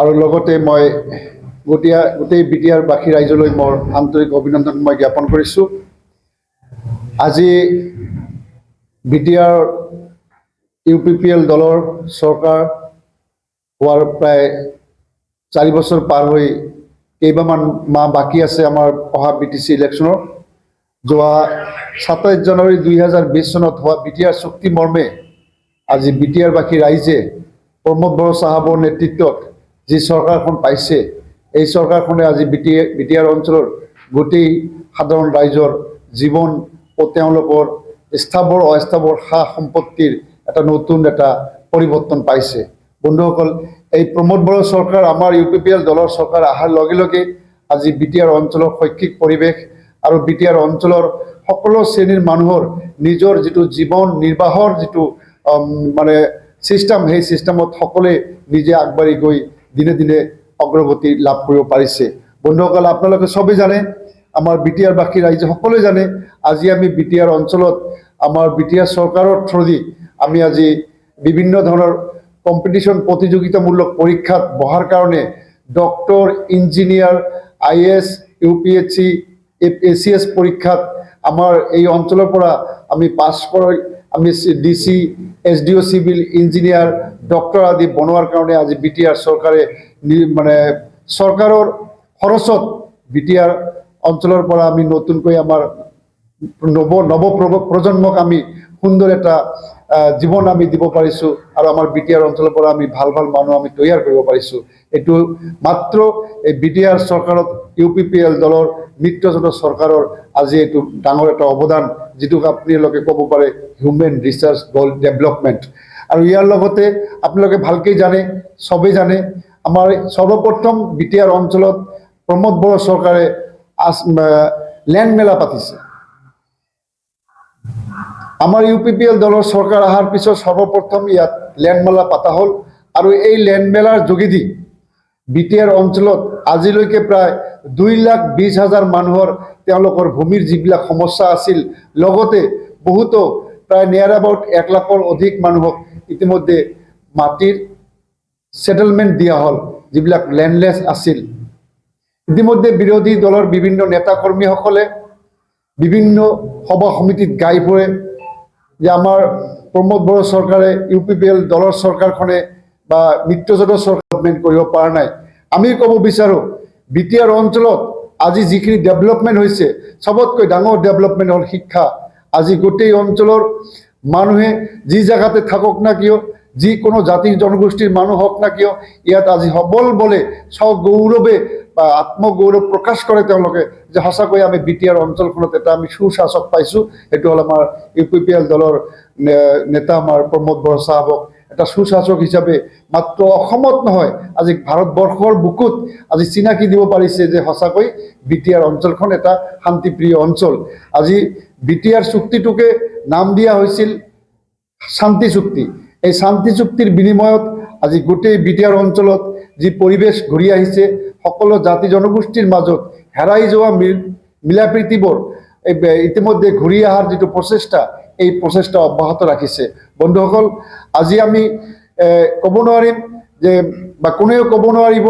আৰু লগতে মই গোটেই বিটিআৰবাসী ৰাইজলৈ মোৰ আন্তৰিক অভিনন্দন মই জ্ঞাপন কৰিছোঁ। আজি বিটিআৰ UPPL দলৰ চৰকাৰ হোৱাৰ প্ৰায় 4 বছৰ পাৰ হৈ কেইবামান মাহ বাকী আছে আমাৰ অহা BTC ইলেকশ্যনৰ। যোৱা 27 জানুৱাৰী 2020 চনত হোৱা বিটিআৰ চুক্তি মৰ্মে আজি বিটিআৰবাসী ৰাইজে প্ৰমোদ বড়ো চাহাবৰ নেতৃত্বত যি চৰকাৰখন পাইছে, এই চৰকাৰখনে আজি বিটিআৰ অঞ্চলৰ গোটেই সাধাৰণ ৰাইজৰ জীৱন ও তেওঁলোকৰ স্থাবৰ অস্থাবৰ সা সম্পত্তিৰ এটা নতুন এটা পৰিৱৰ্তন পাইছে। বন্ধুসকল, এই প্ৰমোদ বড়ো চৰকাৰ আমাৰ UPPL দলৰ চৰকাৰ অহাৰ লগে লগে আজি বিটিআৰ অঞ্চলৰ শৈক্ষিক পৰিৱেশ আৰু বিটিআৰ অঞ্চলৰ সকলো শ্ৰেণীৰ মানুহৰ নিজৰ যিটো জীৱন নিৰ্বাহৰ যিটো মানে চিষ্টেম, সেই চিষ্টেমত সকলোৱে নিজে আগবাঢ়ি গৈ দিনে দিনে অগ্ৰগতি লাভ কৰিব পাৰিছে। বন্ধুসকল, আপোনালোকে সবেই জানে, আমাৰ বিটিআৰবাসী ৰাইজে সকলোৱে জানে, আজি আমি বিটিআৰ অঞ্চলত আমাৰ বিটিআৰ চৰকাৰৰ থ্ৰুদি আমি আজি বিভিন্ন ধৰণৰ কম্পিটিশ্যন প্ৰতিযোগিতামূলক পৰীক্ষাত বহাৰ কাৰণে doctor, engineer, IAS, UPSC, ACS পৰীক্ষাত আমাৰ এই অঞ্চলৰ পৰা আমি পাছ কৰি আমি DC, SDO civil engineer, doctor আদি বনোৱাৰ কাৰণে আজি বিটিআৰ চৰকাৰে মানে চৰকাৰৰ খৰচত বিটিআৰ অঞ্চলৰ পৰা আমি নতুনকৈ আমাৰ নৱ প্ৰজন্মক আমি সুন্দৰ এটা জীৱন আমি দিব পাৰিছোঁ আৰু আমাৰ বিটিআৰ অঞ্চলৰ পৰা আমি ভাল মানুহ আমি তৈয়াৰ কৰিব পাৰিছোঁ। এইটো মাত্ৰ এই বিটিআৰ চৰকাৰত UPPL দলৰ মিত্ৰজোঁটৰ চৰকাৰৰ আজি এইটো ডাঙৰ এটা অৱদান, যিটোক আপোনালোকে ক'ব পাৰে হিউমেন ৰিচাৰ্চ ডেভেলপমেণ্ট। আৰু ইয়াৰ লগতে আপোনালোকে ভালকৈ জানে, সবেই জানে, আমাৰ সৰ্বপ্ৰথম বিটিআৰ অঞ্চলত প্ৰমোদ বড়ো চৰকাৰে লেণ্ড মেলা পাতিছে। আমাৰ UPPL দলৰ চৰকাৰ অহাৰ পিছত সৰ্বপ্ৰথম ইয়াত লেণ্ড মেলা পতা হ'ল আৰু এই লেণ্ড মেলাৰ যোগেদি বিটিআৰ অঞ্চলত আজিলৈকে প্ৰায় 2,20,000 মানুহৰ তেওঁলোকৰ ভূমিৰ যিবিলাক সমস্যা আছিল, লগতে বহুতো প্ৰায় নিয়াৰ এবাউট 1 লাখৰ অধিক মানুহক ইতিমধ্যে মাটিৰ সেটেলমেণ্ট দিয়া হ'ল, যিবিলাক লেণ্ডলেছ আছিল। ইতিমধ্যে বিৰোধী দলৰ বিভিন্ন নেতা কৰ্মীসকলে বিভিন্ন সভা সমিতিত গাই ফুৰে যে আমাৰ প্ৰমোদ বড়ো চৰকাৰে UPPL দলৰ চৰকাৰখনে বা মিত্ৰজোঁটৰ চৰকাৰমেণ্ট কৰিব পৰা নাই। আমি ক'ব বিচাৰোঁ, বিটিআৰ অঞ্চলত আজি যিখিনি ডেভেলপমেণ্ট হৈছে, সবতকৈ ডাঙৰ ডেভেলপমেণ্ট হ'ল শিক্ষা। আজি গোটেই অঞ্চলৰ মানুহে যি জেগাতে থাকক না কিয়, যিকোনো জাতি জনগোষ্ঠীৰ মানুহ হওক না কিয়, ইয়াত আজি সবল বলে স্বগৌৰৱে বা আত্মগৌৰৱ প্ৰকাশ কৰে তেওঁলোকে যে সঁচাকৈ আমি বিটিআৰ অঞ্চলখনত এটা আমি সুশাসক পাইছোঁ। সেইটো হ'ল আমাৰ UPPL দলৰ নেতা আমাৰ প্ৰমোদ বড়ো চাহাবক এটা সুশাসক হিচাপে মাত্ৰ অসমত নহয়, আজি ভাৰতবৰ্ষৰ বুকুত আজি চিনাকি দিব পাৰিছে যে সঁচাকৈ বিটিআৰ অঞ্চলখন এটা শান্তিপ্ৰিয় অঞ্চল। আজি বিটিআৰ চুক্তিটোকে নাম দিয়া হৈছিল শান্তি চুক্তি। এই শান্তি চুক্তিৰ বিনিময়ত আজি গোটেই বিটিআৰ অঞ্চলত যি পৰিৱেশ ঘূৰি আহিছে, সকলো জাতি জনগোষ্ঠীৰ মাজত হেৰাই যোৱা মিলাপ্ৰীতিবোৰ ইতিমধ্যে ঘূৰি অহাৰ যিটো প্ৰচেষ্টা, এই প্ৰচেষ্টা অব্যাহত ৰাখিছে। বন্ধুসকল, আজি আমি ক'ব নোৱাৰিম যে বা কোনেও ক'ব নোৱাৰিব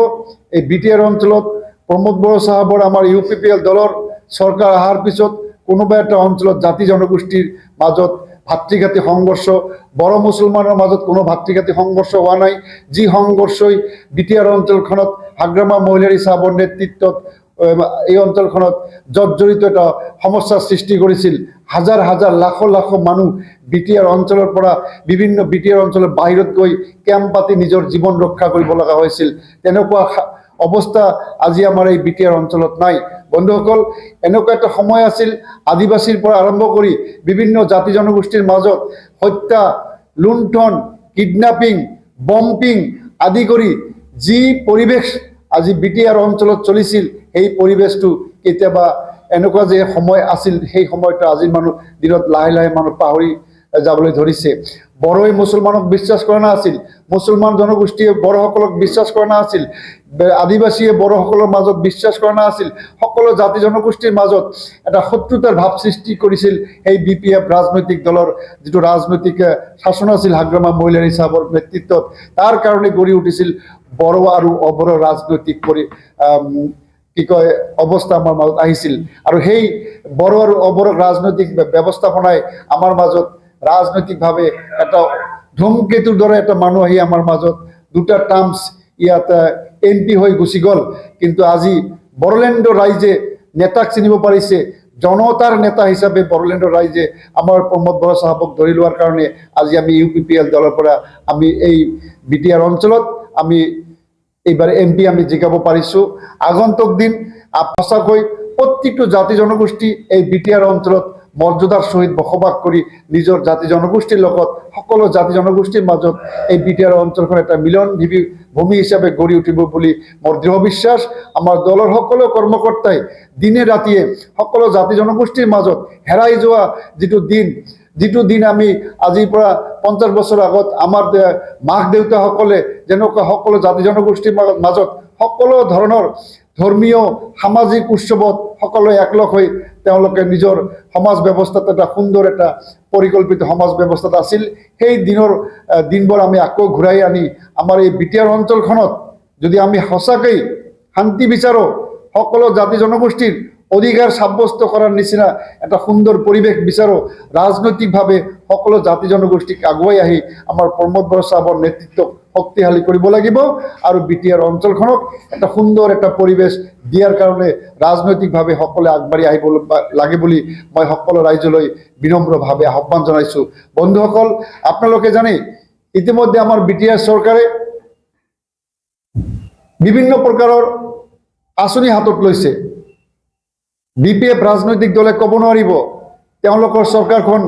এই বিটিআৰ অঞ্চলত প্ৰমোদ বড়ো চাহাবৰ আমাৰ UPPL দলৰ চৰকাৰ অহাৰ পিছত কোনোবা এটা অঞ্চলত জাতি জনগোষ্ঠীৰ মাজত ভাতৃঘাতী সংঘৰ্ষ, বড়ো মুছলমানৰ মাজত কোনো ভাতৃঘাতী সংঘৰ্ষ হোৱা নাই। যি সংঘৰ্ষই বিটিআৰ অঞ্চলখনত হাগ্ৰামা মহিলাৰী চাহাবৰ নেতৃত্বত এই অঞ্চলখনত জৰ্জৰিত এটা সমস্যাৰ সৃষ্টি কৰিছিল। হাজাৰ হাজাৰ লাখ লাখ মানুহ বিটিআৰ অঞ্চলৰ পৰা বিভিন্ন বিটিআৰ অঞ্চলৰ বাহিৰত গৈ কেম্প পাতি নিজৰ জীৱন ৰক্ষা কৰিব লগা হৈছিল। তেনেকুৱা অৱস্থা আজি আমাৰ এই বিটিআৰ অঞ্চলত নাই। বন্ধুসকল, এনেকুৱা এটা সময় আছিল আদিবাসীৰ পৰা আৰম্ভ কৰি বিভিন্ন জাতি জনগোষ্ঠীৰ মাজত হত্যা, লুণ্ঠন, কিডনাপিং, বম্পিং আদি কৰি যি পৰিৱেশ আজি বিটিআৰ অঞ্চলত চলিছিল, সেই পৰিৱেশটো কেতিয়াবা এনেকুৱা যে সময় আছিল, সেই সময়টো আজিৰ দিনত লাহে লাহে মানুহ পাহৰি যাবলৈ ধৰিছে। বড়োই মুছলমানক বিশ্বাস কৰা নাছিল, মুছলমান জনগোষ্ঠীয়ে বড়োসকলক বিশ্বাস কৰা নাছিল, আদিবাসীয়ে বড়োসকলৰ মাজত বিশ্বাস কৰা নাছিল। সকলো জাতি জনগোষ্ঠীৰ মাজত এটা শত্ৰুতাৰ ভাৱ সৃষ্টি কৰিছিল এই BPF ৰাজনৈতিক দলৰ যিটো ৰাজনৈতিক শাসন আছিল হাগ্ৰামা মহিলাৰী চাহাবৰ নেতৃত্বত। তাৰ কাৰণে গঢ়ি উঠিছিল বড়ো আৰু অবড়ো ৰাজনৈতিক কি কয় অৱস্থা আমাৰ মাজত আহিছিল। আৰু সেই বড়ো আৰু অবড়ো ৰাজনৈতিক ব্যৱস্থাপনাই আমাৰ মাজত ৰাজনৈতিকভাৱে এটা ধূমকেতুৰ দৰে এটা মানুহ আহি আমাৰ মাজত দুটা টাৰ্মছ ইয়াত MP হৈ গুচি গ'ল। কিন্তু আজি বড়োলেণ্ডৰ ৰাইজে নেতাক চিনিব পাৰিছে, জনতাৰ নেতা হিচাপে বড়োলেণ্ডৰ ৰাইজে আমাৰ প্ৰমোদ বড়ো চাহাবক ধৰি লোৱাৰ কাৰণে আজি আমি UPPL দলৰ পৰা আমি এই BTR অঞ্চলত আমি এইবাৰ MP আমি জিকাব পাৰিছোঁ। আগন্তুক দিন সঁচাকৈ প্ৰত্যেকটো জাতি জনগোষ্ঠী এই BTR অঞ্চলত মৰ্যাদাৰ সহিত বসবাস কৰি নিজৰ জাতি জনগোষ্ঠীৰ লগত সকলো জাতি জনগোষ্ঠীৰ মাজত এই BTR অঞ্চলখন এটা মিলনভূমি ভূমি হিচাপে গঢ়ি উঠিব বুলি মোৰ দৃঢ় বিশ্বাস। আমাৰ দলৰ সকলো কৰ্মকৰ্তাই দিনে ৰাতিয়ে সকলো জাতি জনগোষ্ঠীৰ মাজত হেৰাই যোৱা যিটো দিন আমি আজিৰ পৰা 50 বছৰ আগত আমাৰ মাক দেউতাসকলে যেনেকুৱা সকলো জাতি জনগোষ্ঠীৰ মাজত সকলো ধৰণৰ ধৰ্মীয় সামাজিক উৎসৱত সকলোৱে একলগ হৈ তেওঁলোকে নিজৰ সমাজ ব্যৱস্থাত এটা সুন্দৰ এটা পৰিকল্পিত সমাজ ব্যৱস্থাত আছিল। সেই দিনবোৰ আমি আকৌ ঘূৰাই আনি আমাৰ এই BTR অঞ্চলখনত যদি আমি সঁচাকৈ শান্তি বিচাৰোঁ, সকলো জাতি জনগোষ্ঠীৰ অধিকাৰ সাব্যস্ত কৰাৰ নিচিনা এটা সুন্দৰ পৰিৱেশ বিচাৰোঁ, ৰাজনৈতিকভাৱে সকলো জাতি জনগোষ্ঠীক আগুৱাই আহি আমাৰ প্ৰমোদ বড়ো চাহাবৰ নেতৃত্বক শক্তিশালী কৰিব লাগিব আৰু BTR অঞ্চলখনক এটা সুন্দৰ এটা পৰিৱেশ দিয়াৰ কাৰণে ৰাজনৈতিকভাৱে সকলোৱে আগবাঢ়ি আহিব লাগে বুলি মই সকলো ৰাইজলৈ বিনম্ৰভাৱে আহ্বান জনাইছোঁ। বন্ধুসকল, আপোনালোকে জানে ইতিমধ্যে আমাৰ BTR চৰকাৰে বিভিন্ন প্ৰকাৰৰ আঁচনি হাতত লৈছে। BPF ৰাজনৈতিক দলে ক'ব নোৱাৰিব তেওঁলোকৰ চৰকাৰখন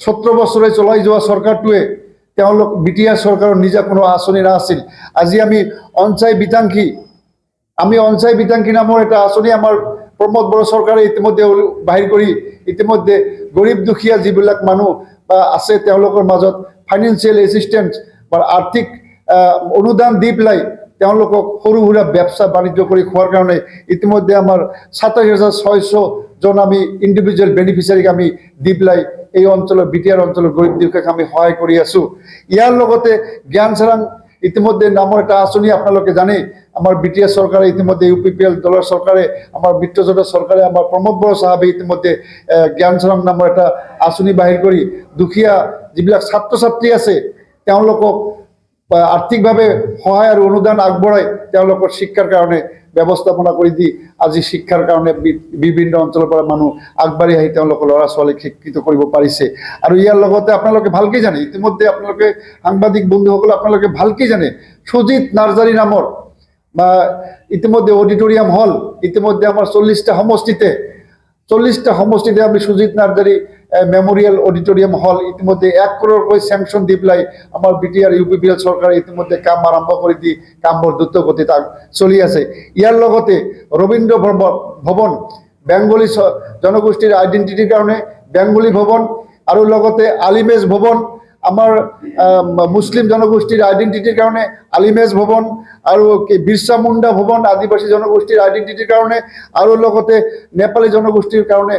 17 বছৰে চলাই যোৱা চৰকাৰটোৱে BTR চৰকাৰৰ নিজা কোনো আঁচনি নাছিল। আজি আমি অঞ্চয় বিতাংকি নামৰ এটা আঁচনি আমাৰ প্ৰমোদ বড়ো চৰকাৰে ইতিমধ্যে বাহিৰ কৰি ইতিমধ্যে গৰীব দুখীয়া যিবিলাক মানুহ আছে তেওঁলোকৰ মাজত ফাইনেন্সিয়েল এছিষ্টেন্স বা আৰ্থিক অনুদান দি পেলাই তেওঁলোকক সৰু সুৰা ব্যৱসা বাণিজ্য কৰি খোৱাৰ কাৰণে ইতিমধ্যে আমাৰ 27,600 জন আমি ইণ্ডিভিজুৱেল বেনিফিচিয়াৰীক আমি দি পেলাই এই অঞ্চলৰ BTR অঞ্চলৰ গৰীব দুখীয়াক আমি সহায় কৰি আছোঁ। ইয়াৰ লগতে জ্ঞান চাৰাং ইতিমধ্যে নামৰ এটা আঁচনি আপোনালোকে জানে আমাৰ BTR চৰকাৰে ইতিমধ্যে UPPL দলৰ চৰকাৰে আমাৰ মিত্ৰজোঁটৰ চৰকাৰে আমাৰ প্ৰমোদ বড়ো চাহাবে ইতিমধ্যে জ্ঞান চাৰাং নামৰ এটা আঁচনি বাহিৰ কৰি দুখীয়া যিবিলাক ছাত্ৰ ছাত্ৰী আছে তেওঁলোকক আৰ্থিকভাৱে সহায় আৰু অনুদান আগবঢ়াই তেওঁলোকৰ শিক্ষাৰ কাৰণে ব্যৱস্থাপনা কৰি দি আজি শিক্ষাৰ কাৰণে বিভিন্ন অঞ্চলৰ পৰা মানুহ আগবাঢ়ি আহি তেওঁলোকৰ ল'ৰা ছোৱালীক শিক্ষিত কৰিব পাৰিছে। আৰু ইয়াৰ লগতে আপোনালোকে ভালকৈ জানে ইতিমধ্যে আপোনালোকে সাংবাদিক বন্ধুসকল আপোনালোকে ভালকৈ জানে সুজিত নাৰ্জাৰী নামৰ বা ইতিমধ্যে অডিটৰিয়াম হল ইতিমধ্যে আমাৰ 40টা সমষ্টিতে আমি সুজিত নাৰ্জাৰী মেমৰিয়েল অডিটৰিয়াম হল ইতিমধ্যে 1 crore চেংচন দি পেলাই আমাৰ BTR UPPL চৰকাৰে ইতিমধ্যে কাম আৰম্ভ কৰি দি কামবোৰ দ্ৰুত গতিত চলি আছে। ইয়াৰ লগতে ৰবীন্দ্ৰ ভৱন বেংগলী জনগোষ্ঠীৰ আইডেণ্টিটিৰ কাৰণে বেংগলী ভৱন আৰু লগতে আলিমেজ ভৱন আমাৰ মুছলিম জনগোষ্ঠীৰ আইডেণ্টিটিৰ কাৰণে আলিমেজ ভৱন আৰু বিৰছা মুণ্ডা ভৱন আদিবাসী জনগোষ্ঠীৰ আইডেণ্টিটিৰ কাৰণে আৰু লগতে নেপালী জনগোষ্ঠীৰ কাৰণে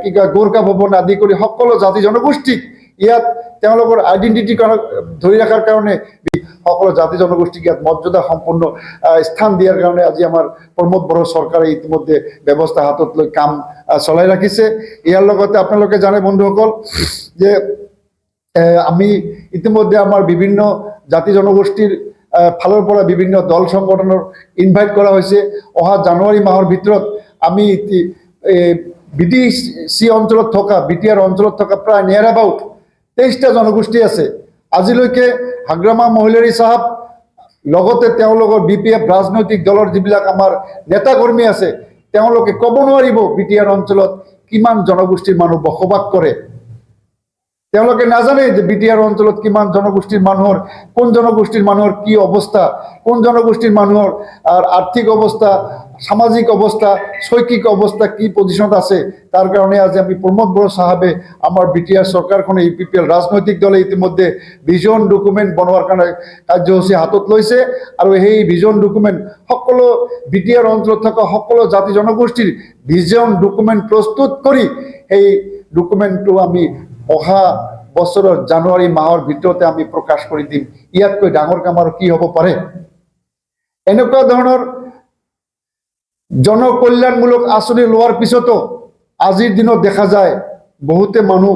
কি কয় গোৰ্খা ভৱন আদি কৰি সকলো জাতি জনগোষ্ঠীক ইয়াত তেওঁলোকৰ আইডেণ্টিটি ধৰি ৰখাৰ কাৰণে সকলো জাতি জনগোষ্ঠীক ইয়াত মৰ্যাদা সম্পন্ন স্থান দিয়াৰ কাৰণে আজি আমাৰ প্ৰমোদ বড়ো চৰকাৰে ইতিমধ্যে ব্যৱস্থা হাতত লৈ কাম চলাই ৰাখিছে। ইয়াৰ লগতে আপোনালোকে জানে বন্ধুসকল যে আমি ইতিমধ্যে আমাৰ বিভিন্ন জাতি জনগোষ্ঠীৰ ফালৰ পৰা বিভিন্ন দল সংগঠনৰ ইনভাইট কৰা হৈছে। অহা জানুৱাৰী মাহৰ ভিতৰত আমি BTC অঞ্চলত থকা BTR অঞ্চলত থকা প্ৰায় নিয়াৰ এবাউট 23টা জনগোষ্ঠী আছে। আজিলৈকে হাগ্ৰামা মহিলাৰী চাহাব লগতে তেওঁলোকৰ BPF ৰাজনৈতিক দলৰ যিবিলাক আমাৰ নেতাকৰ্মী আছে তেওঁলোকে ক'ব নোৱাৰিব BTR অঞ্চলত কিমান জনগোষ্ঠীৰ মানুহ বসবাস কৰে। তেওঁলোকে নাজানে যে বিটিআৰ অঞ্চলত কিমান জনগোষ্ঠীৰ মানুহৰ কোন জনগোষ্ঠীৰ মানুহৰ কি অৱস্থা, কোন জনগোষ্ঠীৰ মানুহৰ আৰ্থিক অৱস্থা, সামাজিক অৱস্থা, শৈক্ষিক অৱস্থা কি পজিশনত আছে। তাৰ কাৰণে আজি আমি প্ৰমোদ বড়ো সাহেবে আমাৰ বিটিআৰ চৰকাৰখনে ইউপিপিএল ৰাজনৈতিক দলে ইতিমধ্যে ভিজন ডকুমেণ্ট বনোৱাৰ কাৰণে কাৰ্যসূচী হাতত লৈছে আৰু সেই ভিজন ডকুমেণ্ট সকলো বিটিআৰ অঞ্চলত থকা সকলো জাতি জনগোষ্ঠীৰ ভিজন ডকুমেণ্ট প্ৰস্তুত কৰি সেই ডকুমেণ্টটো আমি অহা বছৰৰ জানুৱাৰী মাহৰ ভিতৰতে আমি প্ৰকাশ কৰি দিম। ইয়াতকৈ ডাঙৰ কাম আৰু কি হ'ব পাৰে। এনেকুৱা ধৰণৰ জনকল্যাণমূলক আঁচনি লোৱাৰ পিছতো আজিৰ দিনত দেখা যায় বহুতে মানুহ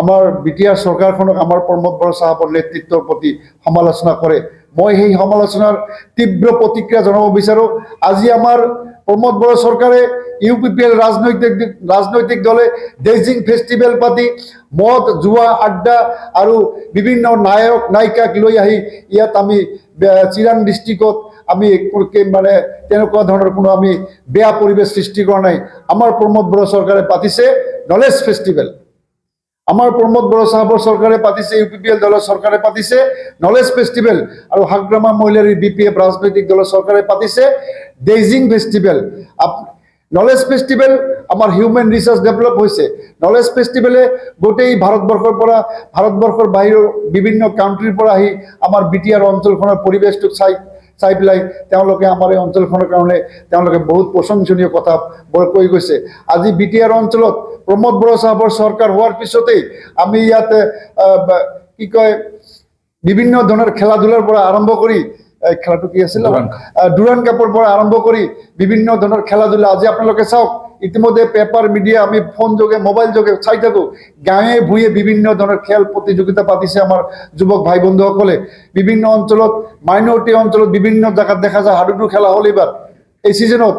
আমাৰ বিটিআৰ চৰকাৰখনক আমাৰ প্ৰমোদ বড়ো সাহেবৰ নেতৃত্বৰ প্ৰতি সমালোচনা কৰে। মই সেই সমালোচনাৰ তীব্ৰ প্ৰতিক্ৰিয়া জনাব বিচাৰোঁ। আজি আমাৰ প্ৰমোদ বড়ো চৰকাৰে ইউপিপিএল ৰাজনৈতিক দলে ডেজিং ফেষ্টিভেল পাতি মদ জুৱা আড্ডা আৰু বিভিন্ন নায়ক নায়িকাক লৈ আহি ইয়াত আমি চিৰাং ডিষ্ট্ৰিক্টত আমি মানে তেনেকুৱা ধৰণৰ কোনো আমি বেয়া পৰিৱেশ সৃষ্টি কৰা নাই। আমাৰ প্ৰমোদ বড়ো চৰকাৰে পাতিছে নলেজ ফেষ্টিভেল। আমাৰ প্ৰমোদ বড়ো সাহেবৰ চৰকাৰে পাতিছে, ইউপিপিএল দলৰ চৰকাৰে পাতিছে নলেজ ফেষ্টিভেল, আৰু হাগ্ৰামা মহিলাৰী বিপিএফ ৰাজনৈতিক দলৰ চৰকাৰে পাতিছে ডেজিং ফেষ্টিভেল। নলেজ ফেষ্টিভেল আমাৰ হিউমেন ৰিচাৰ্চ ডেভেলপ হৈছে। নলেজ ফেষ্টিভেলে গোটেই ভাৰতবৰ্ষৰ বাহিৰৰ বিভিন্ন কাণ্ট্ৰিৰ পৰা আহি আমাৰ বিটিআৰ অঞ্চলখনৰ পৰিৱেশটোক চাই পেলাই তেওঁলোকে আমাৰ এই অঞ্চলখনৰ কাৰণে তেওঁলোকে বহুত প্ৰশংসনীয় কথা কৈ গৈছে। আজি বিটিআৰ অঞ্চলত প্ৰমোদ বড়ো সাহেবৰ চৰকাৰ হোৱাৰ পিছতেই আমি ইয়াতে কি কয় বিভিন্ন ধৰণৰ খেলা ধূলাৰ পৰা আৰম্ভ কৰি খেলাটো কি আছিল ডুৰান কাপৰ পৰা আৰম্ভ কৰি বিভিন্ন ধৰণৰ খেলা ধূলা আজি আপোনালোকে চাওক, ইতিমধ্যে পেপাৰ মিডিয়া আমি ফোন যোগে মোবাইল যোগে চাই থাকোঁ, গাঁৱে ভূঞে বিভিন্ন ধৰণৰ খেল প্ৰতিযোগিতা পাতিছে আমাৰ যুৱক ভাই বন্ধুসকলে। বিভিন্ন অঞ্চলত মাইনৰিটি অঞ্চলত বিভিন্ন জেগাত দেখা যায় হাডুডু খেলা হ'ল এইবাৰ এই ছিজনত।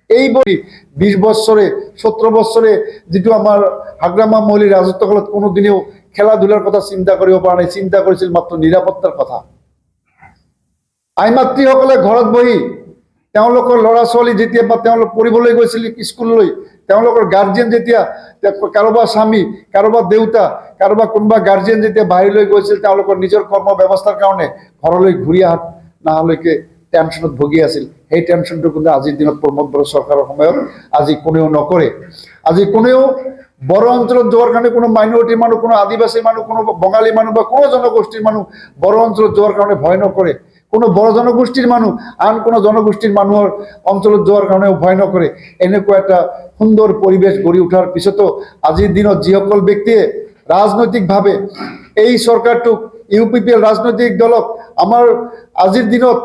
এইবৰি 20 বছৰে 17 বছৰে যিটো আমাৰ হাগ্ৰামা মহিলাৰ ৰাজত্বকালত কোনোদিনেও খেলা ধূলাৰ কথা চিন্তা কৰিব পৰা নাই, চিন্তা কৰিছিল মাত্ৰ নিৰাপত্তাৰ কথা। আই মাতৃসকলে ঘৰত বহি তেওঁলোকৰ ল'ৰা ছোৱালী যেতিয়া বা তেওঁলোক পঢ়িবলৈ গৈছিল স্কুললৈ, তেওঁলোকৰ গাৰ্জেন যেতিয়া কাৰোবাৰ স্বামী, কাৰোবাৰ দেউতা, কাৰোবাৰ কোনোবা গাৰ্জেন যেতিয়া বাহিৰলৈ গৈছিল তেওঁলোকৰ নিজৰ কৰ্ম ব্যৱস্থাৰ কাৰণে ঘৰলৈ ঘূৰি নহালৈকে টেনশ্যনত ভুগি আছিল। সেই টেনশ্যনটো কিন্তু আজিৰ দিনত প্ৰমোদ বড়ো চৰকাৰৰ সময়ত আজি কোনেও নকৰে। আজি কোনেও বড়ো অঞ্চলত যোৱাৰ কাৰণে কোনো মাইনৰিটিৰ মানুহ, কোনো আদিবাসী মানুহ, কোনো বঙালী মানুহ বা কোনো জনগোষ্ঠীৰ মানুহ বড়ো অঞ্চলত যোৱাৰ কাৰণে ভয় নকৰে। কোনো বড়ো জনগোষ্ঠীৰ মানুহ আন কোনো জনগোষ্ঠীৰ মানুহৰ অঞ্চলত যোৱাৰ কাৰণেও ভয় নকৰে। এনেকুৱা এটা সুন্দৰ পৰিৱেশ গঢ়ি উঠাৰ পিছতো আজিৰ দিনত যিসকল ব্যক্তিয়ে ৰাজনৈতিকভাৱে এই চৰকাৰটোক ইউপিপিএল ৰাজনৈতিক দলক আমাৰ আজিৰ দিনত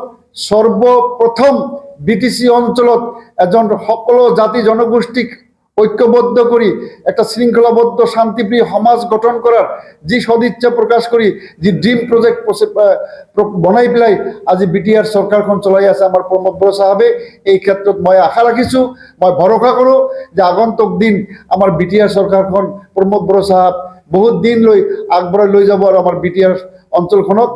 সৰ্বপ্ৰথম বিটিচি অঞ্চলত এজন সকলো জাতি জনগোষ্ঠীক ঐক্যবদ্ধ কৰি একটা শৃংখলাবদ্ধ শান্তিপ্রিয় সমাজ গঠন করার যি সদিচ্ছা প্রকাশ করি যি ড্রিম প্রজেক্ট বনাই পেলাই আজি বিটিআর সরকারখন চলাই আছে আমার প্রমোদ বড়ো সাহেবে। এই ক্ষেত্ৰত মই আশা ৰাখিছোঁ, মই ভৰসা কৰোঁ যে আগন্তুক দিন আমাৰ বিটিআৰ সৰকাৰখন প্ৰমোদ বড়ো সাহেব বহুত দিন আগবঢ়াই লৈ যাব আৰু আমাৰ বিটিআৰ অঞ্চলখনক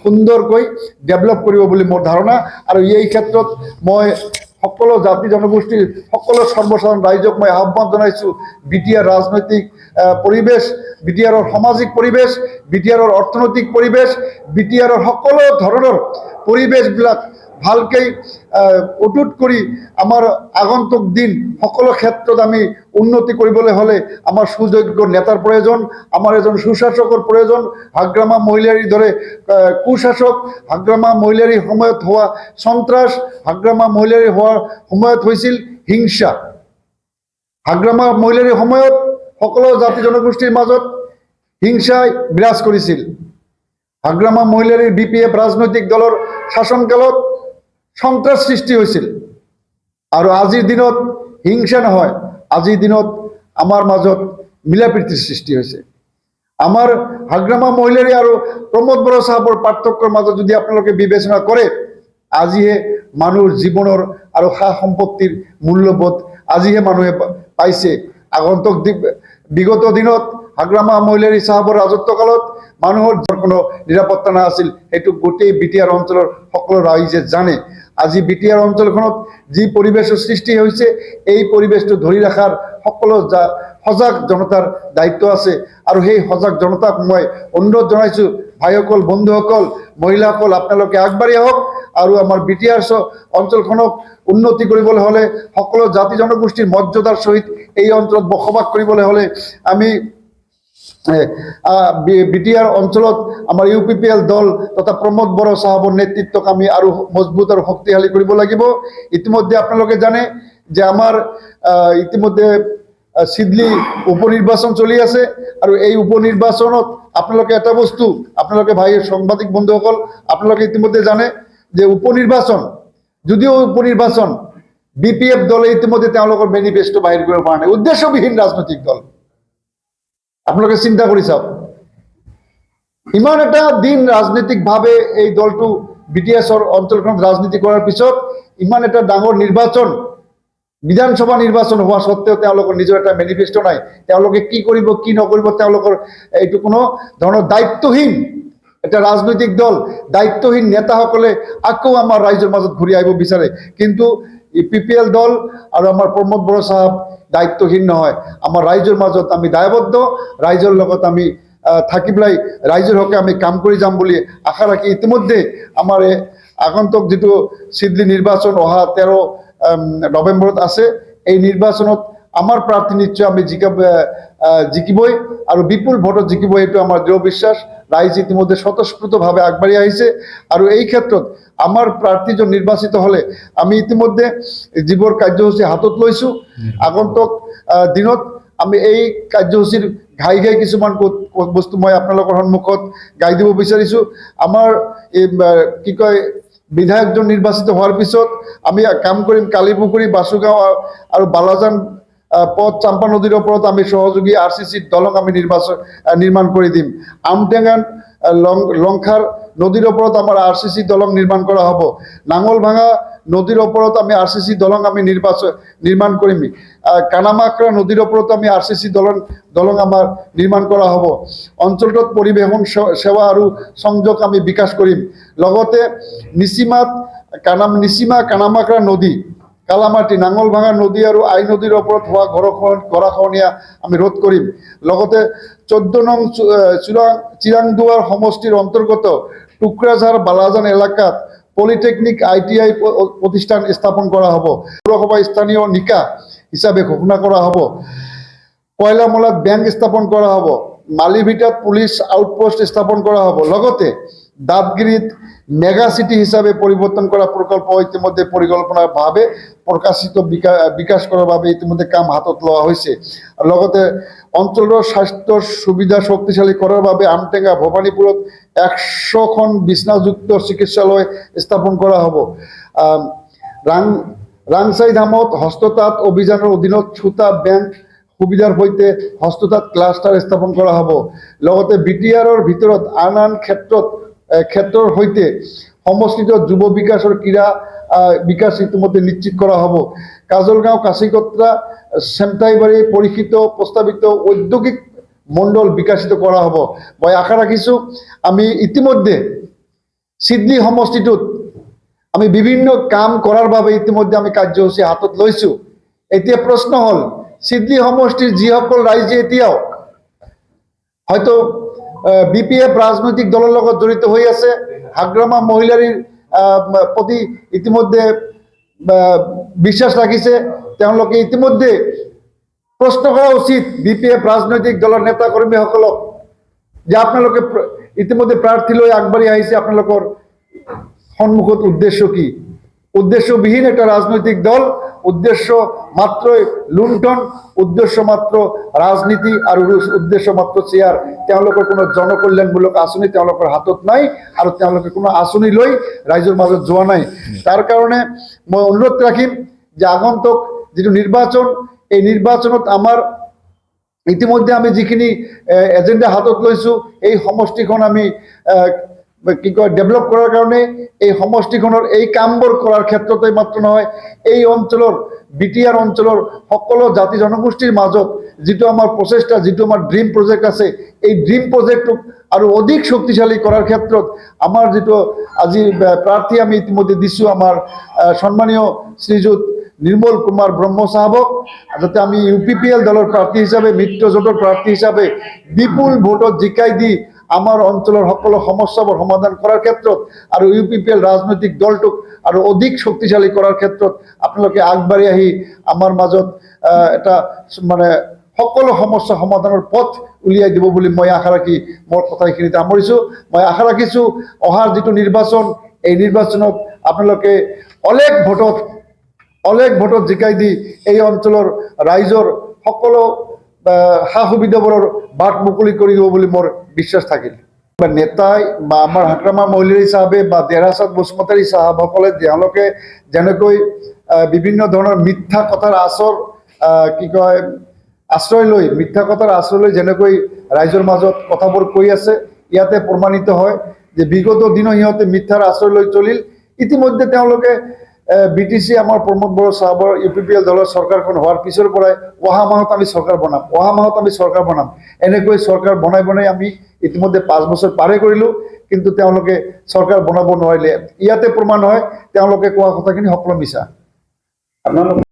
সুন্দৰকৈ ডেভেলপ কৰিব বুলি মোৰ ধাৰণা। আৰু এই ক্ষেত্ৰত মই সকলো জাতি জনগোষ্ঠীৰ সকলো সৰ্বসাধাৰণ ৰাইজক মই আহ্বান জনাইছোঁ, বিটিআৰ ৰাজনৈতিক পৰিৱেশ, বিটিআৰৰ সামাজিক পৰিৱেশ, বিটিআৰৰ অৰ্থনৈতিক পৰিৱেশ, বিটিআৰৰ সকলো ধৰণৰ পৰিৱেশবিলাক ভালকৈ অটুট কৰি আমাৰ আগন্তুক দিন সকলো ক্ষেত্ৰত আমি উন্নতি কৰিবলৈ হ'লে আমাৰ সুযোগ্য নেতাৰ প্ৰয়োজন, আমাৰ এজন সুশাসকৰ প্ৰয়োজন। হাগ্ৰামা মহিলাৰীৰ দৰে কুশাসক, হাগ্ৰামা মহিলাৰীৰ সময়ত হোৱা সন্ত্ৰাস, হাগ্ৰামা মহিলাৰীৰ হোৱাৰ সময়ত হৈছিল হিংসা, হাগ্ৰামা মহিলাৰীৰ সময়ত সকলো জাতি জনগোষ্ঠীৰ মাজত হিংসাই বিৰাজ কৰিছিল। হাগ্ৰামা মহিলাৰীৰ বিপিএফ ৰাজনৈতিক দলৰ শাসনকালত সন্ত্ৰাস সৃষ্টি হৈছিল। আৰু আজিৰ দিনত হিংসা নহয়, আজিৰ দিনত আমাৰ মাজত মিলাপ্ৰীতিৰ সৃষ্টি হৈছে। আমাৰ হাগ্ৰামা মহিলাৰী আৰু প্ৰমোদ বড়ো সাহেবৰ পাৰ্থক্যৰ মাজত যদি আপোনালোকে বিবেচনা কৰে, আজিহে মানুহৰ জীৱনৰ আৰু সা সম্পত্তিৰ মূল্যবোধ আজিহে মানুহে পাইছে। আগন্তুক বিগত দিনত হাগ্ৰামা মহিলাৰী সাহেবৰ ৰাজত্বকালত মানুহৰ কোনো নিৰাপত্তা নাছিল, সেইটো গোটেই বিটিআৰ অঞ্চলৰ সকলো ৰাইজে জানে। আজি বিটিআৰ অঞ্চলখনত যি পৰিৱেশৰ সৃষ্টি হৈছে এই পৰিৱেশটো ধৰি ৰখাৰ সকলো সজাগ জনতাৰ দায়িত্ব আছে আৰু সেই সজাগ জনতাক মই অনুৰোধ জনাইছোঁ ভাইসকল বন্ধুসকল মহিলাসকল আপোনালোকে আগবাঢ়ি আহক আৰু আমাৰ বিটিআৰ অঞ্চলখনক উন্নতি কৰিবলৈ হ'লে সকলো জাতি জনগোষ্ঠীৰ মৰ্যাদাৰ সহিত এই অঞ্চলত বসবাস কৰিবলৈ হ'লে আমি বিটিআৰ অঞ্চলত আমাৰ ইউপিপিএল দল তথা প্ৰমোদ বড়ো সাহেবৰ নেতৃত্বক আমি আৰু মজবুত আৰু শক্তিশালী কৰিব লাগিব ইতিমধ্যে আপোনালোকে জানে যে আমাৰ ইতিমধ্যে সিডলি উপনিৰ্বাচন চলি আছে আৰু এই উপনিৰ্বাচনত আপোনালোকে এটা বস্তু আপোনালোকে ভাই সাংবাদিক বন্ধুসকল আপোনালোকে ইতিমধ্যে জানে যে উপনিৰ্বাচন যদিও উপনিৰ্বাচন বিপিএফ দলে ইতিমধ্যে তেওঁলোকৰ মেনিফেস্টো বাহিৰ কৰিব পৰা নাই উদ্দেশ্যবিহীন ৰাজনৈতিক দল আপোনালোকে চিন্তা কৰি চাওক ইমান এটা দিন ৰাজনৈতিকভাৱে এই দলটো বিটিএছৰ অঞ্চলখনত ৰাজনীতি কৰাৰ পিছত ইমান এটা ডাঙৰ নিৰ্বাচন বিধানসভা নিৰ্বাচন হোৱা সত্ত্বেও তেওঁলোকৰ নিজৰ এটা মেনিফেস্টো নাই তেওঁলোকে কি কৰিব কি নকৰিব তেওঁলোকৰ এইটো কোনো ধৰণৰ দায়িত্বহীন এটা ৰাজনৈতিক দল দায়িত্বহীন নেতাসকলে আকৌ আমাৰ ৰাইজৰ মাজত ঘূৰি আহিব বিচাৰে কিন্তু পিপিএল দল আৰু আমাৰ প্ৰমোদ বড়ো সাহেব দায়িত্বহীন নহয় আমাৰ ৰাইজৰ মাজত আমি দায়বদ্ধ ৰাইজৰ লগত আমি থাকি পেলাই ৰাইজৰ হকে আমি কাম কৰি যাম বুলি আশা ৰাখি ইতিমধ্যে আমাৰ আগন্তুক যিটো সিডলি নিৰ্বাচন অহা 13 নৱেম্বৰত আছে এই নিৰ্বাচনত আমাৰ প্ৰাৰ্থী নিশ্চয় আমি জিকিবই আৰু বিপুল ভোটত জিকিব এইটো আমাৰ দৃঢ় বিশ্বাস ৰাইজ ইতিমধ্যে স্বতঃস্ফূৰ্তভাৱে আগবাঢ়ি আহিছে আৰু এই ক্ষেত্ৰত আমাৰ প্ৰাৰ্থীজন নিৰ্বাচিত হলে আমি ইতিমধ্যে যিবোৰ কাৰ্যসূচী হাতত লৈছো আগন্তুক দিনত আমি এই কাৰ্যসূচীৰ ঘাই কিছুমান বস্তু মই আপোনালোকৰ সন্মুখত গাই দিব বিচাৰিছো আমাৰ কি কয় বিধায়কজন নিৰ্বাচিত হোৱাৰ পিছত আমি কাম কৰিম কালীপুখুৰী বাসুগাঁও আৰু বালাজান পথ চাম্পা নদীৰ ওপৰত আমি সহযোগী আৰসিসি দলং আমি নিৰ্মাণ কৰি দিম আমটেঙান লংখাৰ নদীৰ ওপৰত আমাৰ আৰসিসি দলং নিৰ্মাণ কৰা হ'ব নাঙলভাঙা নদীৰ ওপৰত আমি আৰসিসি দলং আমি নিৰ্মাণ কৰিম কানামাকৰা নদীৰ ওপৰত আমি আৰসিসি দলং আমাৰ নিৰ্মাণ কৰা হ'ব অঞ্চলটোত পৰিবহন সেৱা আৰু সংযোগ আমি বিকাশ কৰিম লগতে নিচিমা কানামাকৰা নদী কালামাটি নাঙলভাঙা নদী আৰু আই নদীৰ ওপৰত হোৱা গৰাখহনীয়া আমি ৰোধ কৰিম লগতে 14 নং চিৰাংদুৱাৰ সমষ্টিৰ অন্তৰ্গত টুকৰাঝাৰ বালাজান এলেকাত পলিটেকনিক ITI প্ৰতিষ্ঠান স্থাপন কৰা হ'ব পৌৰসভা স্থানীয় নিকা হিচাপে ঘোষণা কৰা হ'ব কয়লামলাত বেংক স্থাপন কৰা হ'ব মালিভিটাত পুলিচ আউটপোষ্ট স্থাপন কৰা হ'ব লগতে দাঁতগিৰিত মেগা সিটি হিসাবে পরিবর্তন করা প্রকল্প ইতিমধ্যে পরিকল্পনাভাবে প্রকাশিত বিকাশ করার বাবে ইতিমধ্যে কাম হাতত লওয়া হয়েছে লগতে অঞ্চলের স্বাস্থ্য সুবিধা শক্তিশালী করার বাবে আমটেঙ্গা ভবানীপুরত 100খন বিছনাযুক্ত চিকিৎসালয় স্থাপন করা হব রাংসাই ধামত হস্ততাঁত অভিযানের অধীনত ছুতা ব্যাংক সুবিধার সৈতে হস্ততাঁত ক্লাস্টার স্থাপন করা হব লগতে বিটিআৰৰ ভিতৰত আন ক্ষেত্ৰৰ সৈতে সমষ্টিত যুৱ বিকাশৰ ক্ৰীড়া বিকাশ ইতিমধ্যে নিশ্চিত কৰা হ'ব কাজলগাঁও কাশীকত্ৰা চেমটাইবাৰী পৰীক্ষিত প্ৰস্তাৱিত ঔদ্যোগিক মণ্ডল বিকশিত কৰা হ'ব মই আশা ৰাখিছোঁ আমি ইতিমধ্যে সিডলি সমষ্টিটোত আমি বিভিন্ন কাম কৰাৰ বাবে ইতিমধ্যে আমি কাৰ্যসূচী হাতত লৈছোঁ এতিয়া প্ৰশ্ন হ'ল সিডলি সমষ্টিৰ যিসকল ৰাইজে এতিয়াও হয়তো বিপিএফ ৰাজনৈতিক দলৰ লগত জড়িত হৈ আছে হাগ্ৰামা মহিলাৰ প্ৰতি ইতিমধ্যে বিশ্বাস ৰাখিছে তেওঁলোকে ইতিমধ্যে প্ৰশ্ন কৰা উচিত বিপিএফ ৰাজনৈতিক দলৰ নেতা কৰ্মীসকলক যে আপোনালোকে ইতিমধ্যে প্ৰাৰ্থী লৈ আগবাঢ়ি আহিছে আপোনালোকৰ সন্মুখত উদ্দেশ্য কি উদ্দেশ্যবিহীন একটা ৰাজনৈতিক দল উদ্দেশ্য মাত্ৰ লুণ্ঠন উদ্দেশ্য মাত্ৰ ৰাজনীতি আৰ উদ্দেশ্য মাত্ৰ চেয়াৰ তেওঁলোকৰ কোনো জনকল্যাণমূলক আঁচনি তেওঁলোকৰ হাতত নাই আৰু তেওঁলোকে কোনো আঁচনি লৈ ৰাইজৰ মাজত যোৱা নাই তাৰ কাৰণে মই অনুৰোধ ৰাখিম যে আগন্তুক যিটো নিৰ্বাচন এই নিৰ্বাচনত আমাৰ ইতিমধ্যে আমি যিখিনি এজেন্ডা হাতত লৈছো এই সমষ্টিখন আমি কি কয় ডেভেলপ কৰাৰ কাৰণে এই সমষ্টিখনৰ এই কামবোৰ কৰাৰ ক্ষেত্ৰতে মাত্ৰ নহয়, এই অঞ্চলৰ বিটিআৰ অঞ্চলৰ সকলো জাতি জনগোষ্ঠীৰ মাজত যিটো আমাৰ প্ৰচেষ্টা, যিটো আমাৰ ড্ৰিম প্ৰজেক্ট আছে, এই ড্ৰিম প্ৰজেক্টটোক আৰু অধিক শক্তিশালী কৰাৰ ক্ষেত্ৰত আমাৰ যিটো আজি প্ৰাৰ্থী আমি ইতিমধ্যে দিছোঁ, আমাৰ সন্মানীয় শ্ৰীযুত নিৰ্মল কুমাৰ ব্ৰহ্ম সাহেবক, যাতে আমি UPPL দলৰ প্ৰাৰ্থী হিচাপে, মিত্ৰ জোঁটৰ প্ৰাৰ্থী হিচাপে বিপুল ভোটত জিকাই দি আমাৰ অঞ্চলৰ সকলো সমস্যাবোৰ সমাধান কৰাৰ ক্ষেত্ৰত আৰু UPPL ৰাজনৈতিক দলটোক আৰু অধিক শক্তিশালী কৰাৰ ক্ষেত্ৰত আপোনালোকে আগবাঢ়ি আহি আমাৰ মাজত এটা মানে সকলো সমস্যা সমাধানৰ পথ উলিয়াই দিব বুলি মই আশা ৰাখি মোৰ কথা এইখিনিতে সামৰিছোঁ। মই আশা ৰাখিছোঁ অহাৰ যিটো নিৰ্বাচন, এই নিৰ্বাচনত আপোনালোকে অলেখ ভোটত জিকাই দি এই অঞ্চলৰ ৰাইজৰ সকলো সা সুবিধাবোৰৰ বাট মুকলি কৰি দিব বুলি মোৰ বিশ্বাস থাকিল। নেতাই বা আমাৰ হাক্ৰামা মৌলিৰী চাহাবে বা দেৰাচাঁদ বসুমতাৰী চাহাবসকলে তেওঁলোকে যেনেকৈ বিভিন্ন ধৰণৰ মিথ্যা কথাৰ আশ্ৰয় লৈ মিথ্যা কথাৰ আশ্ৰয় লৈ যেনেকৈ ৰাইজৰ মাজত কথাবোৰ কৈ আছে, ইয়াতে প্ৰমাণিত হয় যে বিগত দিনো সিহঁতে মিথ্যাৰ আশ্ৰয় লৈ চলিল। ইতিমধ্যে তেওঁলোকে BTC আমাৰ প্ৰমোদ বড়ো চাহাবৰ UPPL দলৰ চৰকাৰখন হোৱাৰ পিছৰ পৰাই অহা মাহত আমি চৰকাৰ বনাম এনেকৈ চৰকাৰ বনাই আমি ইতিমধ্যে 5 বছৰ পাৰে কৰিলোঁ, কিন্তু তেওঁলোকে চৰকাৰ বনাব নোৱাৰিলে। ইয়াতে প্ৰমাণ হয় তেওঁলোকে কোৱা কথাখিনি সকলো মিছা।